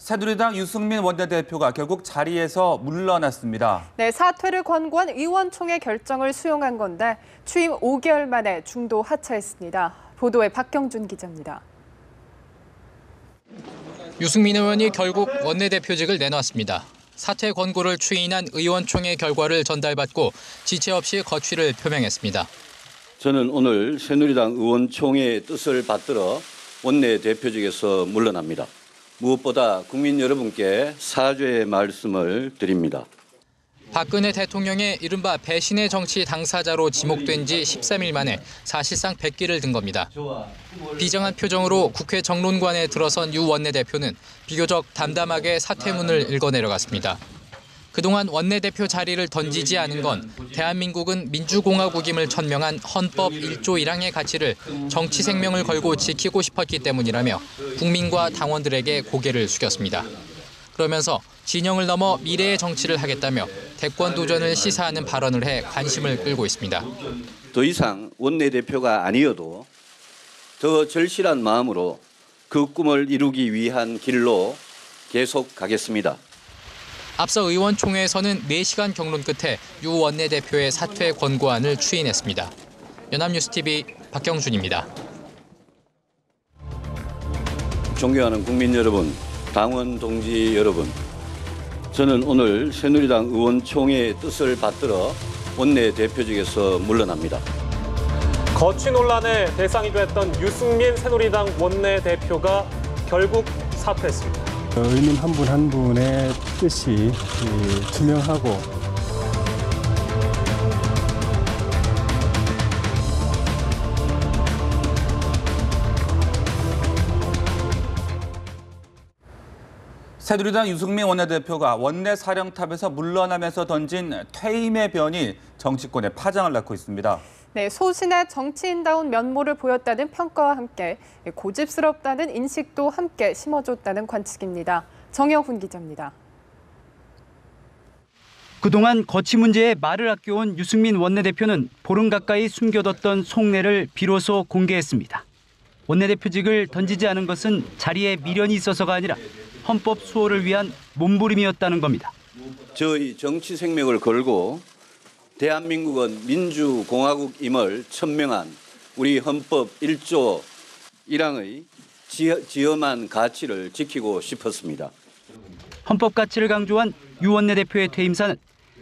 새누리당 유승민 원내대표가 결국 자리에서 물러났습니다. 네, 사퇴를 권고한 의원총회 결정을 수용한 건데 취임 5개월 만에 중도 하차했습니다. 보도에 박경준 기자입니다. 유승민 의원이 결국 원내대표직을 내놨습니다. 사퇴 권고를 추인한 의원총회 결과를 전달받고 지체 없이 거취를 표명했습니다. 저는 오늘 새누리당 의원총회의 뜻을 받들어 원내대표직에서 물러납니다. 무엇보다 국민 여러분께 사죄의 말씀을 드립니다. 박근혜 대통령의 이른바 배신의 정치 당사자로 지목된 지 13일 만에 사실상 백기를 든 겁니다. 비정한 표정으로 국회 정론관에 들어선 유 원내대표는 비교적 담담하게 사퇴문을 읽어내려갔습니다. 그동안 원내대표 자리를 던지지 않은 건 대한민국은 민주공화국임을 천명한 헌법 1조 1항의 가치를 정치 생명을 걸고 지키고 싶었기 때문이라며 국민과 당원들에게 고개를 숙였습니다. 그러면서 진영을 넘어 미래의 정치를 하겠다며 대권 도전을 시사하는 발언을 해 관심을 끌고 있습니다. 더 이상 원내대표가 아니어도 더 절실한 마음으로 그 꿈을 이루기 위한 길로 계속 가겠습니다. 앞서 의원총회에서는 4시간 경론 끝에 유 원내대표의 사퇴 권고안을 추인했습니다. 연합뉴스TV 박경준입니다. 존경하는 국민 여러분, 당원 동지 여러분, 저는 오늘 새누리당 의원총회의 뜻을 받들어 원내대표직에서 물러납니다. 거취 논란의 대상이 됐던 유승민 새누리당 원내대표가 결국 사퇴했습니다. 의원 한 분 한 분의 뜻이 투명하고 새누리당 유승민 원내대표가 원내사령탑에서 물러나면서 던진 퇴임의 변이 정치권에 파장을 낳고 있습니다. 네, 소신의 정치인다운 면모를 보였다는 평가와 함께 고집스럽다는 인식도 함께 심어줬다는 관측입니다. 정영훈 기자입니다. 그동안 거취 문제에 말을 아껴온 유승민 원내대표는 보름 가까이 숨겨뒀던 속내를 비로소 공개했습니다. 원내대표직을 던지지 않은 것은 자리에 미련이 있어서가 아니라 헌법 수호를 위한 몸부림이었다는 겁니다. 저희 정치 생명을 걸고 대한민국은 민주공화국임을 천명한 우리 헌법 1조 1항의 지엄한 가치를 지키고 싶었습니다. 헌법 가치를 강조한 유 원내대표의 퇴임사는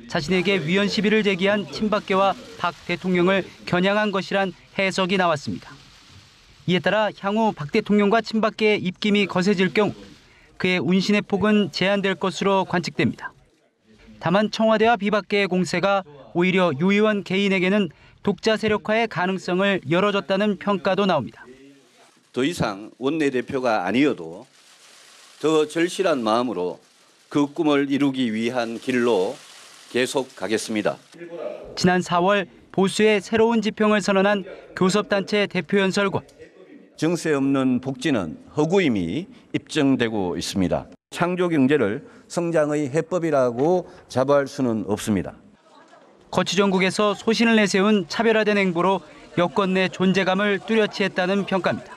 자신에게 위헌 시비를 제기한 친박계와 박 대통령을 겨냥한 것이란 해석이 나왔습니다. 이에 따라 향후 박 대통령과 친박계의 입김이 거세질 경우 그의 운신의 폭은 제한될 것으로 관측됩니다. 다만 청와대와 비박계의 공세가 오히려 유 의원 개인에게는 독자 세력화의 가능성을 열어줬다는 평가도 나옵니다. 더 이상 원내대표가 아니어도 더 절실한 마음으로 그 꿈을 이루기 위한 길로 계속 가겠습니다. 지난 4월 보수의 새로운 지평을 선언한 교섭단체 대표연설과 정세 없는 복지는 허구임이 입증되고 있습니다. 창조 경제를 성장의 해법이라고 자부할 수는 없습니다. 거취 정국에서 소신을 내세운 차별화된 행보로 여권 내 존재감을 뚜렷이 했다는 평가입니다.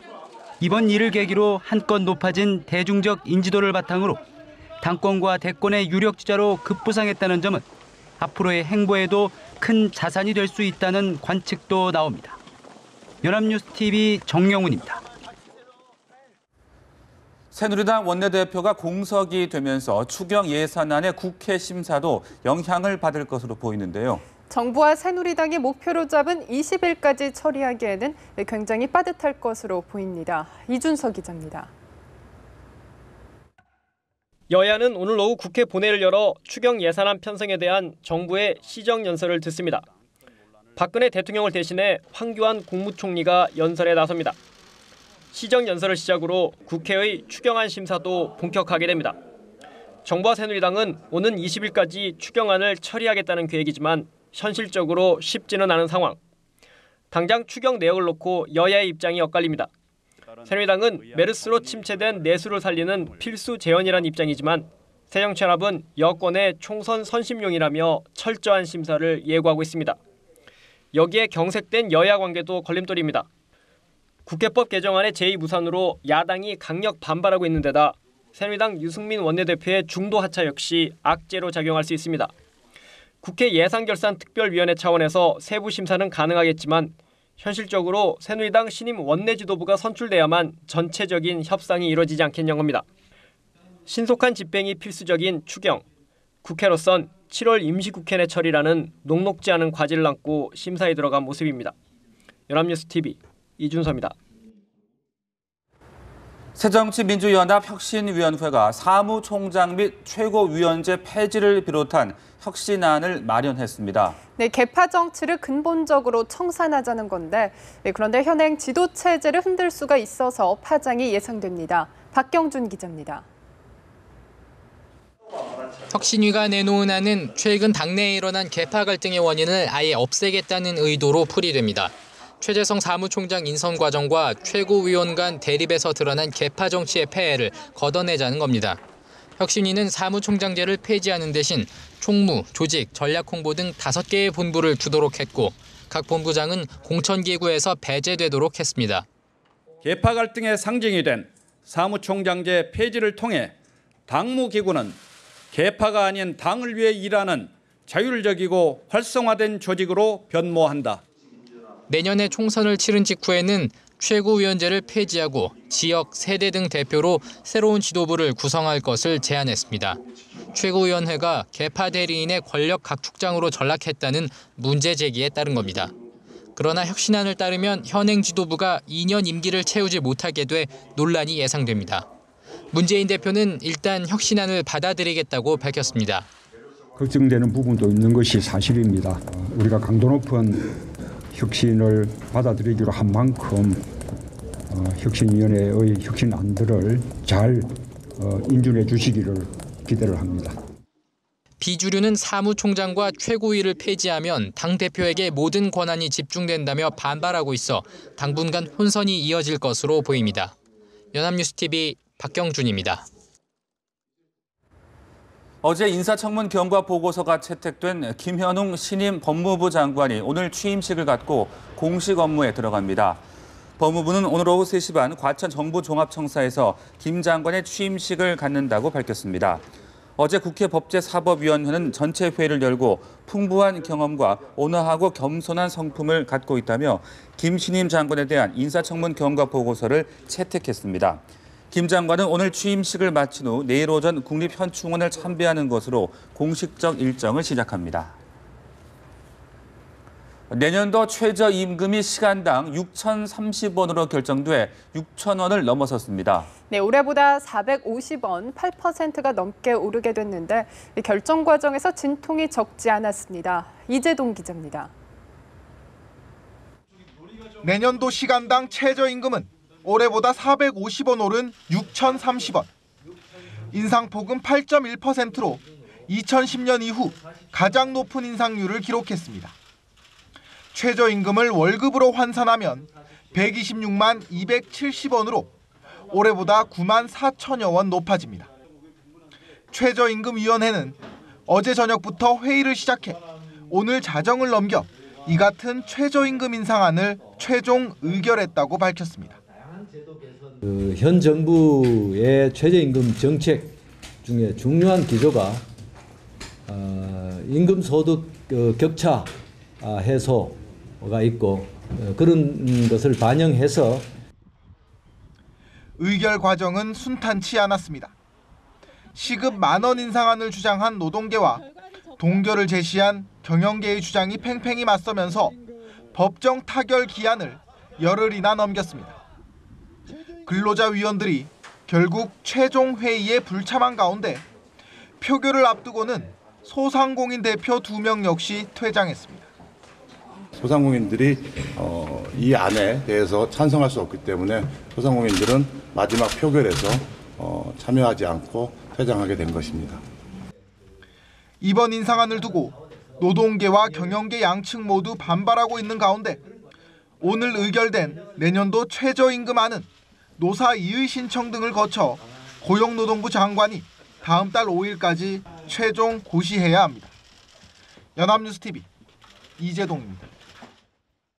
이번 일을 계기로 한껏 높아진 대중적 인지도를 바탕으로 당권과 대권의 유력 주자로 급부상했다는 점은 앞으로의 행보에도 큰 자산이 될 수 있다는 관측도 나옵니다. 연합뉴스TV 정영훈입니다. 새누리당 원내대표가 공석이 되면서 추경 예산안의 국회 심사도 영향을 받을 것으로 보이는데요. 정부와 새누리당이 목표로 잡은 20일까지 처리하기에는 굉장히 빠듯할 것으로 보입니다. 이준석 기자입니다. 여야는 오늘 오후 국회 본회의를 열어 추경 예산안 편성에 대한 정부의 시정연설을 듣습니다. 박근혜 대통령을 대신해 황교안 국무총리가 연설에 나섭니다. 시정연설을 시작으로 국회의 추경안 심사도 본격화하게 됩니다. 정부와 새누리당은 오는 20일까지 추경안을 처리하겠다는 계획이지만 현실적으로 쉽지는 않은 상황. 당장 추경 내역을 놓고 여야의 입장이 엇갈립니다. 새누리당은 메르스로 침체된 내수를 살리는 필수 재원이란 입장이지만 새정치연합은 여권의 총선 선심용이라며 철저한 심사를 예고하고 있습니다. 여기에 경색된 여야 관계도 걸림돌입니다. 국회법 개정안의 제2무산으로 야당이 강력 반발하고 있는 데다 새누리당 유승민 원내대표의 중도 하차 역시 악재로 작용할 수 있습니다. 국회 예산결산특별위원회 차원에서 세부 심사는 가능하겠지만 현실적으로 새누리당 신임 원내지도부가 선출돼야만 전체적인 협상이 이루어지지 않겠냐는 겁니다. 신속한 집행이 필수적인 추경. 국회로선 7월 임시국회 내 처리라는 녹록지 않은 과제를 안고 심사에 들어간 모습입니다. 연합뉴스TV 이준서입니다. 새정치민주연합 혁신위원회가 사무총장 및 최고위원제 폐지를 비롯한 혁신안을 마련했습니다. 네, 계파 정치를 근본적으로 청산하자는 건데 그런데 현행 지도체제를 흔들 수가 있어서 파장이 예상됩니다. 박경준 기자입니다. 혁신위가 내놓은 안은 최근 당내에 일어난 계파 갈등의 원인을 아예 없애겠다는 의도로 풀이됩니다. 최재성 사무총장 인선 과정과 최고위원 간 대립에서 드러난 계파 정치의 폐해를 걷어내자는 겁니다. 혁신위는 사무총장제를 폐지하는 대신 총무, 조직, 전략홍보 등 5개의 본부를 두도록 했고 각 본부장은 공천기구에서 배제되도록 했습니다. 계파 갈등의 상징이 된 사무총장제 폐지를 통해 당무기구는 계파가 아닌 당을 위해 일하는 자율적이고 활성화된 조직으로 변모한다. 내년에 총선을 치른 직후에는 최고위원제를 폐지하고 지역, 세대 등 대표로 새로운 지도부를 구성할 것을 제안했습니다. 최고위원회가 계파 대리인의 권력 각축장으로 전락했다는 문제 제기에 따른 겁니다. 그러나 혁신안을 따르면 현행 지도부가 2년 임기를 채우지 못하게 돼 논란이 예상됩니다. 문재인 대표는 일단 혁신안을 받아들이겠다고 밝혔습니다. 걱정되는 부분도 있는 것이 사실입니다. 우리가 강도 높은 혁신을 받아들이기로 한 만큼 혁신위원회의 혁신안들을 잘 인준해 주시기를 기대를 합니다. 비주류는 사무총장과 최고위를 폐지하면 당대표에게 모든 권한이 집중된다며 반발하고 있어 당분간 혼선이 이어질 것으로 보입니다. 연합뉴스TV 박경준입니다. 어제 인사청문 경과 보고서가 채택된 김현웅 신임 법무부 장관이 오늘 취임식을 갖고 공식 업무에 들어갑니다. 법무부는 오늘 오후 3시 반 과천 정부종합청사에서 김 장관의 취임식을 갖는다고 밝혔습니다. 어제 국회 법제사법위원회는 전체 회의를 열고 풍부한 경험과 온화하고 겸손한 성품을 갖고 있다며 김 신임 장관에 대한 인사청문 경과 보고서를 채택했습니다. 김 장관은 오늘 취임식을 마친 후 내일 오전 국립현충원을 참배하는 것으로 공식적 일정을 시작합니다. 내년도 최저임금이 시간당 6,030원으로 결정돼 6,000원을 넘어섰습니다. 네, 올해보다 450원, 8%가 넘게 오르게 됐는데 결정 과정에서 진통이 적지 않았습니다. 이재동 기자입니다. 내년도 시간당 최저임금은 올해보다 450원 오른 6,030원. 인상폭은 8.1%로 2010년 이후 가장 높은 인상률을 기록했습니다. 최저임금을 월급으로 환산하면 126만 270원으로 올해보다 9만 4천여 원 높아집니다. 최저임금위원회는 어제 저녁부터 회의를 시작해 오늘 자정을 넘겨 이 같은 최저임금 인상안을 최종 의결했다고 밝혔습니다. 현 정부의 최저임금 정책 중에 중요한 기조가 임금 소득 격차 해소가 있고 그런 것을 반영해서 의결 과정은 순탄치 않았습니다. 시급 10,000원 인상안을 주장한 노동계와 동결을 제시한 경영계의 주장이 팽팽히 맞서면서 법정 타결 기한을 열흘이나 넘겼습니다. 근로자위원들이 결국 최종 회의에 불참한 가운데 표결을 앞두고는 소상공인 대표 2명 역시 퇴장했습니다. 소상공인들이 이 안에 대해서 찬성할 수 없기 때문에 소상공인들은 마지막 표결에서 참여하지 않고 퇴장하게 된 것입니다. 이번 인상안을 두고 노동계와 경영계 양측 모두 반발하고 있는 가운데 오늘 의결된 내년도 최저임금안은 노사 이의 신청 등을 거쳐 고용노동부 장관이 다음 달 5일까지 최종 고시해야 합니다. 연합뉴스TV 이재동입니다.